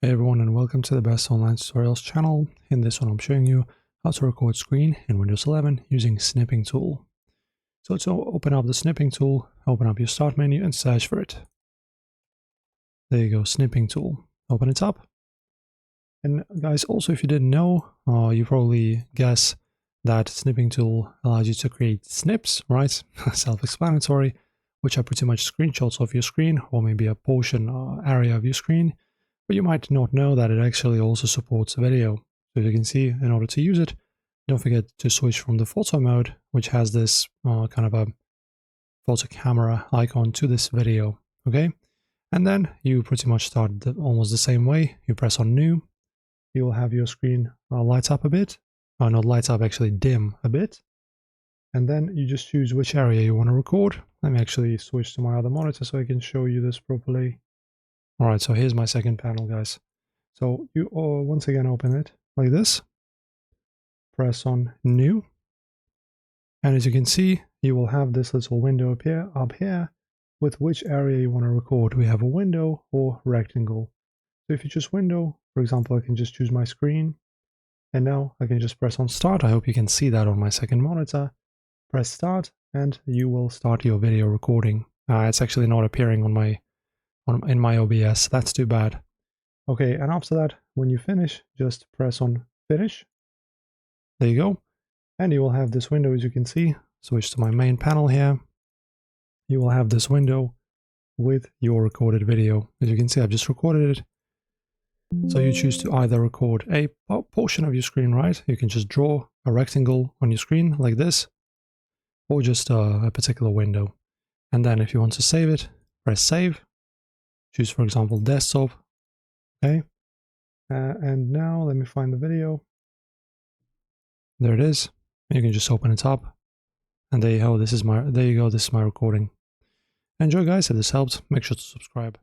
Hey everyone, and welcome to the Best Online Tutorials channel. In this one I'm showing you how to record screen in Windows 11 using Snipping Tool. So to open up the Snipping Tool, open up your Start menu and search for it. There you go, Snipping Tool. Open it up. And guys, also if you didn't know, you probably guess that Snipping Tool allows you to create snips, right? Self-explanatory, which are pretty much screenshots of your screen or maybe a portion area of your screen. But you might not know that it actually also supports video. So as you can see, in order to use it, don't forget to switch from the photo mode, which has this kind of a photo camera icon, to this video, okay? And then you pretty much start almost the same way. You press on New. You will have your screen light up a bit. Not light up, actually dim a bit. And then you just choose which area you want to record. Let me actually switch to my other monitor so I can show you this properly. Alright, so here's my second panel, guys. So you once again open it like this, press on New, and as you can see, you will have this little window appear up here with which area you want to record. We have a window or rectangle. So if you choose window, for example, I can just choose my screen, and now I can just press on Start. I hope you can see that on my second monitor. Press Start, and you will start your video recording. It's actually not appearing on in my OBS. That's too bad. Okay, and after that, when you finish, just press on Finish. There you go. And you will have this window, as you can see. Switch to my main panel here. You will have this window with your recorded video. As you can see, I've just recorded it. So you choose to either record a portion of your screen, right? You can just draw a rectangle on your screen like this, or just a particular window. And then if you want to save it, press Save. Choose, for example, desktop. Okay. And now let me find the video. There it is. You can just open it up. And there you go. This is my recording. Enjoy, guys. If this helped, make sure to subscribe.